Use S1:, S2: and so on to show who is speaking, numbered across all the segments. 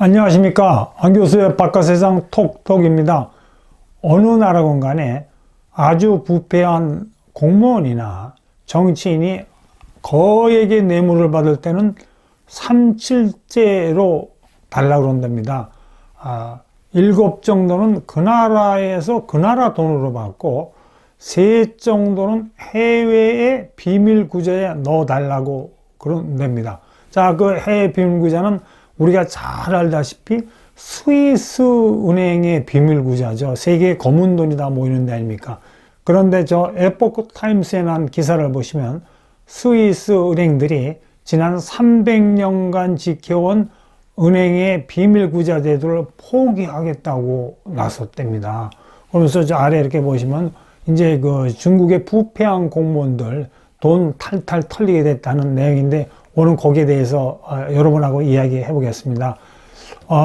S1: 안녕하십니까. 안 교수의 바깥세상 톡톡입니다. 어느 나라건 간에 아주 부패한 공무원이나 정치인이 거액의 뇌물을 받을 때는 3,7제로 달라고 그런답니다. 7 정도는 그 나라에서 그 나라 돈으로 받고 3 정도는 해외의 비밀구자에 넣어달라고 그런답니다. 자, 그 해외 비밀구자는 우리가 잘 알다시피 스위스 은행의 비밀구자죠. 세계의 검은 돈이 다 모이는 데 아닙니까? 그런데 저 에포크 타임스에 난 기사를 보시면 스위스 은행들이 지난 300년간 지켜온 은행의 비밀구자 제도를 포기하겠다고 나섰답니다. 그러면서 저 아래 이렇게 보시면 이제 그 중국의 부패한 공무원들 돈 탈탈 털리게 됐다는 내용인데 오늘 거기에 대해서 여러분하고 이야기해 보겠습니다.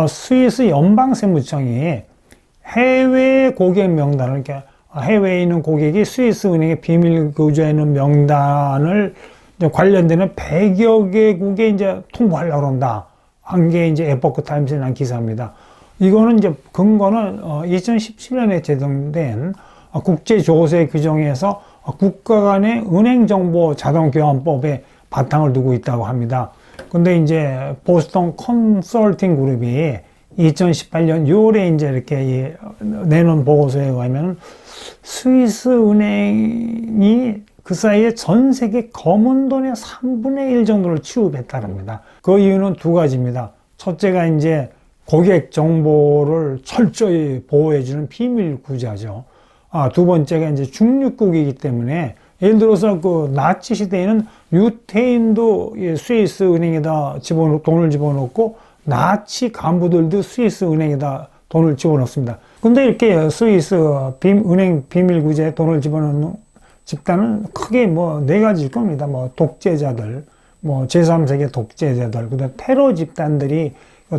S1: 스위스 연방세무청이 해외 고객 명단을, 이렇게 해외에 있는 고객이 스위스 은행의 비밀구자에 있는 명단을 관련되는 100여 개국에 이제 통보하려고 한다. 한 게 이제 에포크 타임스에 난 기사입니다. 이거는 이제 근거는 2017년에 제정된 국제조세 규정에서 국가 간의 은행정보 자동교환법에 바탕을 두고 있다고 합니다. 근데 이제 보스턴 컨설팅 그룹이 2018년 6월에 이제 이렇게 내놓은 보고서에 의하면 스위스 은행이 그 사이에 전 세계 검은 돈의 3분의 1 정도를 취급했다랍니다. 그 이유는 2가지입니다. 첫째가 이제 고객 정보를 철저히 보호해주는 비밀 구자죠. 2번째가 이제 중립국이기 때문에 예를 들어서 그 나치 시대에는 유태인도 스위스 은행에다 돈을 집어넣고 나치 간부들도 스위스 은행에다 돈을 집어넣습니다. 근데 이렇게 스위스 은행 비밀구제에 돈을 집어넣는 집단은 크게 뭐 4가지일 겁니다. 뭐 독재자들, 뭐 제3세계 독재자들, 그다음 테러 집단들이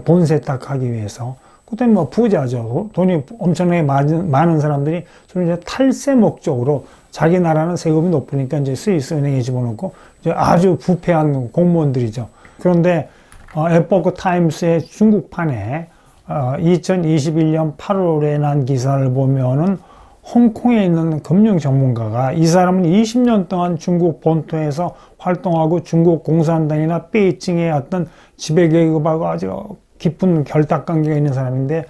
S1: 돈 세탁하기 위해서, 그다음에 뭐 부자죠. 돈이 엄청나게 많은 사람들이 주로 이제 탈세 목적으로 자기 나라는 세금이 높으니까 이제 스위스 은행에 집어넣고 이제 아주 부패한 공무원들이죠. 그런데 에포크 타임스의 중국판에 2021년 8월에 난 기사를 보면은 홍콩에 있는 금융 전문가가, 이 사람은 20년 동안 중국 본토에서 활동하고 중국 공산당이나 베이징의 어떤 지배계급하고 아주 깊은 결탁관계가 있는 사람인데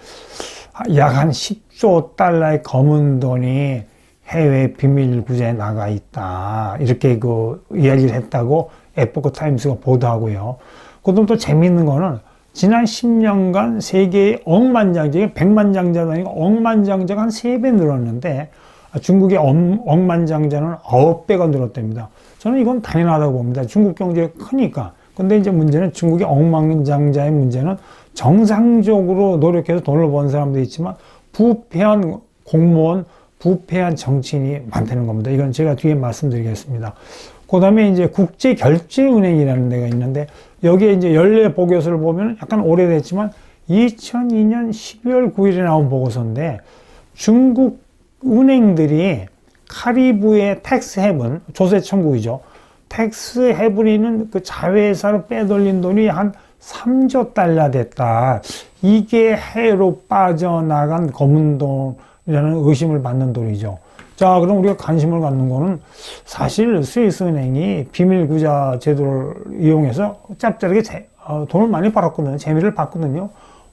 S1: 약 한 10조 달러의 검은 돈이 해외 비밀 구제에 나가 있다. 이렇게 그 이야기를 했다고 에포크 타임스가 보도하고요. 그다음 또 재미있는 거는 지난 10년간 세계의 억만장자가 100만장자도 아니고 억만장자가 한 3배 늘었는데 중국의 억만장자는 9배가 늘었답니다. 저는 이건 당연하다고 봅니다. 중국 경제가 크니까. 근데 이제 문제는 중국의 억만장자의 문제는 정상적으로 노력해서 돈을 번 사람도 있지만 부패한 공무원, 부패한 정치인이 많다는 겁니다. 이건 제가 뒤에 말씀드리겠습니다. 그 다음에 이제 국제결제은행이라는 데가 있는데 여기에 이제 연례 보고서를 보면 약간 오래됐지만 2002년 12월 9일에 나온 보고서인데 중국 은행들이 카리브의 텍스 헤븐, 조세 천국이죠. 텍스 헤븐이 있는 그 자회사로 빼돌린 돈이 한 3조 달러 됐다. 이게 해외로 빠져나간 검은 돈이라는 의심을 받는 돈이죠. 자, 그럼 우리가 관심을 갖는 거는 사실 스위스 은행이 비밀구자 제도를 이용해서 짭짤하게 돈을 많이 벌었거든요. 재미를 봤거든요.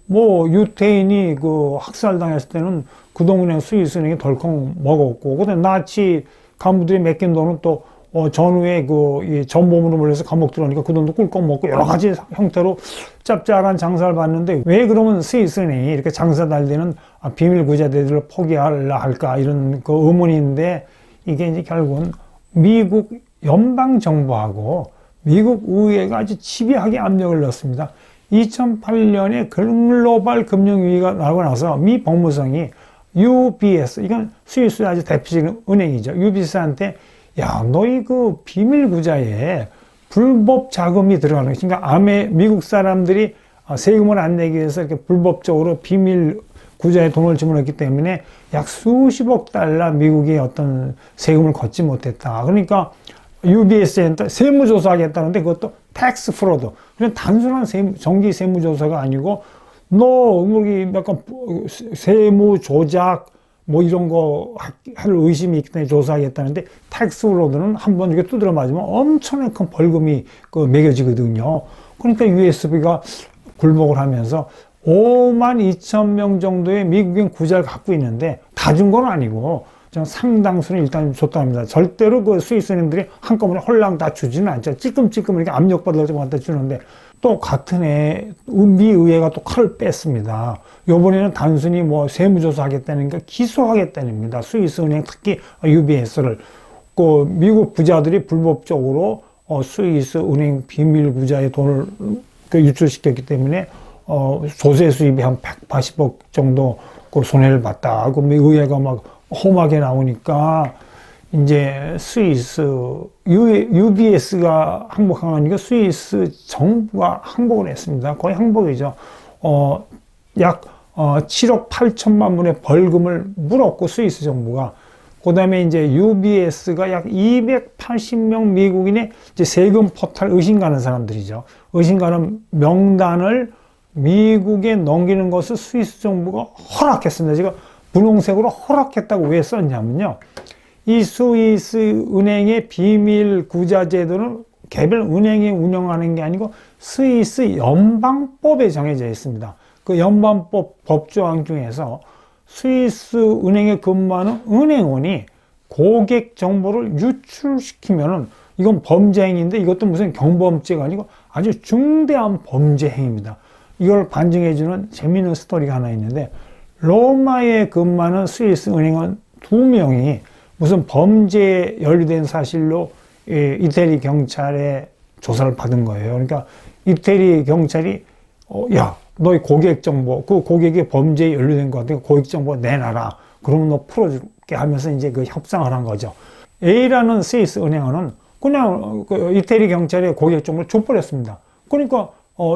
S1: 뭐 유태인이 그 학살당했을 때는 그 돈은 스위스 은행이 덜컥 먹었고, 그다음에 나치 간부들이 맡긴 돈은 또 전후에 이 전범으로 몰려서 감옥 들어오니까 그 돈도 꿀꺽 먹고 여러 가지 형태로 짭짤한 장사를 봤는데 왜 그러면 스위스 은행이 이렇게 장사 잘 되는 비밀 구자들을 포기하려 할까, 이런 그 의문인데, 이게 이제 결국은 미국 연방정부하고 미국 의회가 아주 집요하게 압력을 넣었습니다. 2008년에 글로벌 금융위기가 나고 나서 미 법무성이 UBS, 이건 스위스의 아주 대표적인 은행이죠. UBS한테 야, 너희 그 비밀 구자에 불법 자금이 들어가는 거니까, 그러니까 미국 사람들이 세금을 안 내기 위해서 이렇게 불법적으로 비밀 구자에 돈을 집어넣기 때문에 약 수십억 달러 미국이 어떤 세금을 걷지 못했다. 그러니까 UBS한테 세무조사하겠다는데 그것도 텍스 프로드. 그냥 단순한 정기 세무조사가 아니고 너 여기 약간 세무 조작 뭐 이런 거 할 의심이 있기 때문에 조사하겠다는데 텍스 프로드는 한번 이렇게 두드려 맞으면 엄청나게 큰 벌금이 매겨지거든요. 그러니까 USB가 굴복을 하면서 5만 2천 명 정도의 미국인 구자를 갖고 있는데 다 준 건 아니고 상당수는 일단 줬다 합니다. 절대로 그 스위스인들이 한꺼번에 홀랑 다 주지는 않죠. 찔끔찔끔 이렇게 압력받아서 갖다 주는데 또 같은 해 미 의회가 또 칼을 뺐습니다. 요번에는 단순히 뭐 세무조사 하겠다는 게 기소하겠다는 스위스 은행 특히 UBS를 그 미국 부자들이 불법적으로 스위스 은행 비밀 구자의 돈을 유출시켰기 때문에 조세 수입이 한 180억 정도 그 손해를 봤다. 하고 미 의회가 막 험하게 나오니까 이제 스위스 UBS가 항복한 거니까 스위스 정부가 항복을 했습니다. 거의 항복이죠. 약 7억 8천만 원의 벌금을 물었고 스위스 정부가 그 다음에 이제 UBS가 약 280명 미국인의 이제 세금 포탈 의심 가는 사람들이죠. 의심 가는 명단을 미국에 넘기는 것을 스위스 정부가 허락했습니다. 지금 분홍색으로 허락했다고 왜 썼냐면요. 이 스위스 은행의 비밀 구자 제도는 개별 은행이 운영하는 게 아니고 스위스 연방법에 정해져 있습니다. 그 연방법 법조항 중에서 스위스 은행에 근무하는 은행원이 고객 정보를 유출시키면은 이건 범죄 행위인데 이것도 무슨 경범죄가 아니고 아주 중대한 범죄 행위입니다. 이걸 반증해주는 재미있는 스토리가 하나 있는데 로마에 근무하는 스위스 은행원 2명이 무슨 범죄에 연루된 사실로 이태리 경찰에 조사를 받은 거예요. 그러니까 이태리 경찰이 야, 너의 고객 정보, 그 고객이 범죄에 연루된 것 같으니까 고객 정보 내놔라. 그러면 너 풀어줄게 하면서 이제 그 협상을 한 거죠. A라는 스위스 은행원은 그냥 그 이태리 경찰에 고객 정보를 줘버렸습니다. 그러니까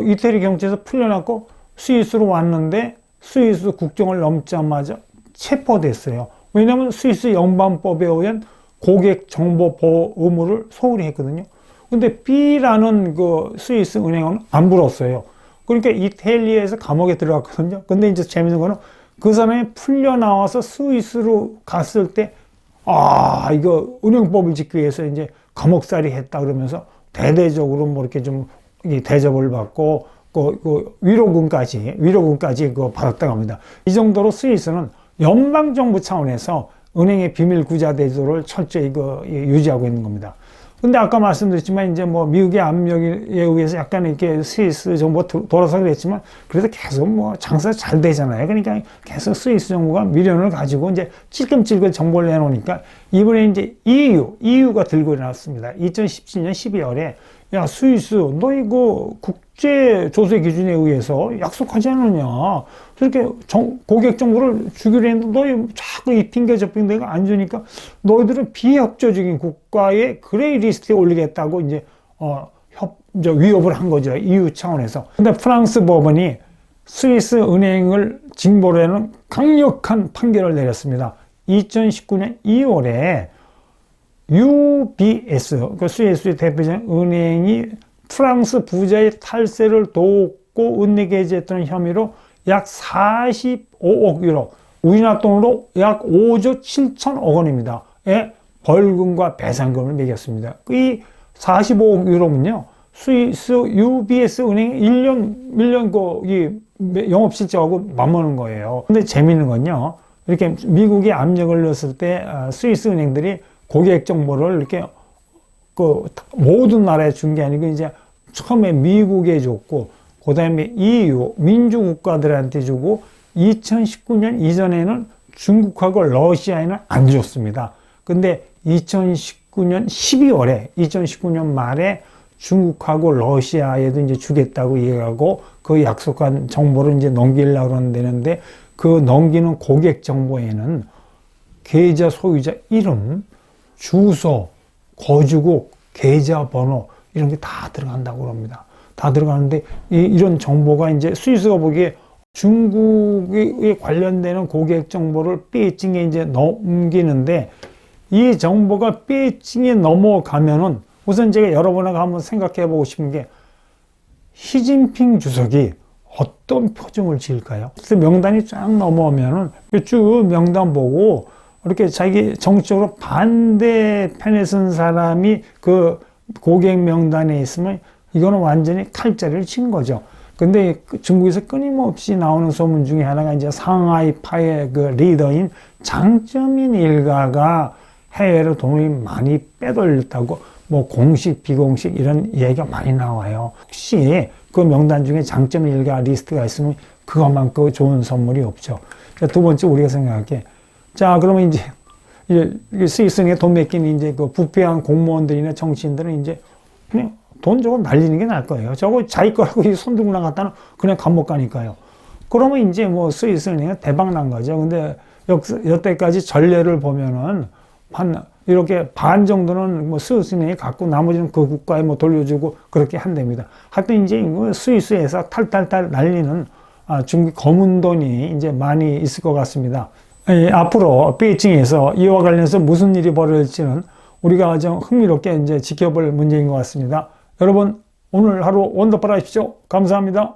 S1: 이태리 경찰에서 풀려났고 스위스로 왔는데 스위스 국경을 넘자마자 체포됐어요. 왜냐하면 스위스 연방법에 의한 고객 정보 보호 의무를 소홀히 했거든요. 근데 B라는 그 스위스 은행은 안 물었어요. 그러니까 이탈리아에서 감옥에 들어갔거든요. 근데 이제 재밌는 거는 그 사람이 풀려 나와서 스위스로 갔을 때, 이거 은행법을 지키기 위해서 이제 감옥살이 했다 그러면서 대대적으로 뭐 이렇게 좀 대접을 받고 그 위로금까지 받았다고 합니다. 이 정도로 스위스는 연방정부 차원에서 은행의 비밀 구자 제도를 철저히 유지하고 있는 겁니다. 근데 아까 말씀드렸지만 이제 뭐 미국의 압력에 의해서 약간 이렇게 스위스 정부가 돌아서 그랬지만 그래도 계속 뭐 장사 잘 되잖아요. 그러니까 계속 스위스 정부가 미련을 가지고 이제 찔끔찔끔 정보를 내놓으니까 이번에 이제 EU가 들고 일어났습니다. 2017년 12월에 야, 스위스, 너 이거 국제 조세 기준에 의해서 약속하지 않느냐. 저렇게 고객 정보를 주기로 했는데 너희 자꾸 이 핑계 저 핑계가 안 주니까 너희들은 비협조적인 국가의 그레이 리스트에 올리겠다고 이제, 위협을 한 거죠. EU 차원에서. 근데 프랑스 법원이 스위스 은행을 징벌로 하는 강력한 판결을 내렸습니다. 2019년 2월에 UBS, 그 스위스의 대표적인 은행이 프랑스 부자의 탈세를 돕고 은닉 해지했던 혐의로 약 45억 유로, 우리나라 돈으로 약 5조 7천억 원입니다. 의 벌금과 배상금을 매겼습니다. 이 45억 유로면요, 스위스 UBS 은행의 1년 영업 실적하고 맞먹는 거예요. 근데 재미있는 건요, 이렇게 미국이 압력을 넣었을 때 스위스 은행들이 고객 정보를 이렇게 모든 나라에 준 게 아니고 이제 처음에 미국에 줬고 그 다음에 EU 민주국가들한테 주고 2019년 이전에는 중국하고 러시아에는 안 줬습니다. 근데 2019년 12월에 2019년 말에 중국하고 러시아에도 이제 주겠다고 얘기하고 그 약속한 정보를 이제 넘기려고 되는데 그 넘기는 고객 정보에는 계좌 소유자 이름, 주소, 거주국, 계좌번호 이런 게 다 들어간다고 합니다. 다 들어가는데 이런 정보가 이제 스위스가 보기에 중국에 관련되는 고객 정보를 베이징에 이제 넘기는데 이 정보가 베이징에 넘어가면은 우선 제가 여러분하고 한번 생각해 보고 싶은 게 시진핑 주석이 어떤 표정을 지을까요? 그래서 명단이 쫙 넘어오면은 쭉 명단 보고 이렇게 자기 정치적으로 반대편에 쓴 사람이 그 고객 명단에 있으면 이거는 완전히 칼자리를 친 거죠. 근데 중국에서 끊임없이 나오는 소문 중에 하나가 이제 상하이파의 그 리더인 장쩌민 일가가 해외로 돈을 많이 빼돌렸다고 뭐 공식 비공식 이런 얘기가 많이 나와요. 혹시 그 명단 중에 장쩌민 일가 리스트가 있으면 그것만큼 좋은 선물이 없죠. 두 번째 우리가 생각할게. 자, 그러면 이제 스위스에 돈 맡긴 이제 그 부패한 공무원들이나 정치인들은 이제 그냥 돈 저거 날리는 게 나을 거예요. 저거 자기 거라고 손 들고 나갔다는 그냥 감옥 가니까요. 그러면 이제 뭐 스위스은행은 대박 난 거죠. 근데 여태까지 전례를 보면은 한 이렇게 반 정도는 뭐 스위스은행이 갖고 나머지는 그 국가에 뭐 돌려주고 그렇게 한답니다. 하여튼 이제 스위스에서 탈탈탈 날리는 중국 검은 돈이 이제 많이 있을 것 같습니다. 앞으로 베이징에서 이와 관련해서 무슨 일이 벌어질지는 우리가 좀 흥미롭게 이제 지켜볼 문제인 것 같습니다. 여러분, 오늘 하루 원더풀 하십시오. 감사합니다.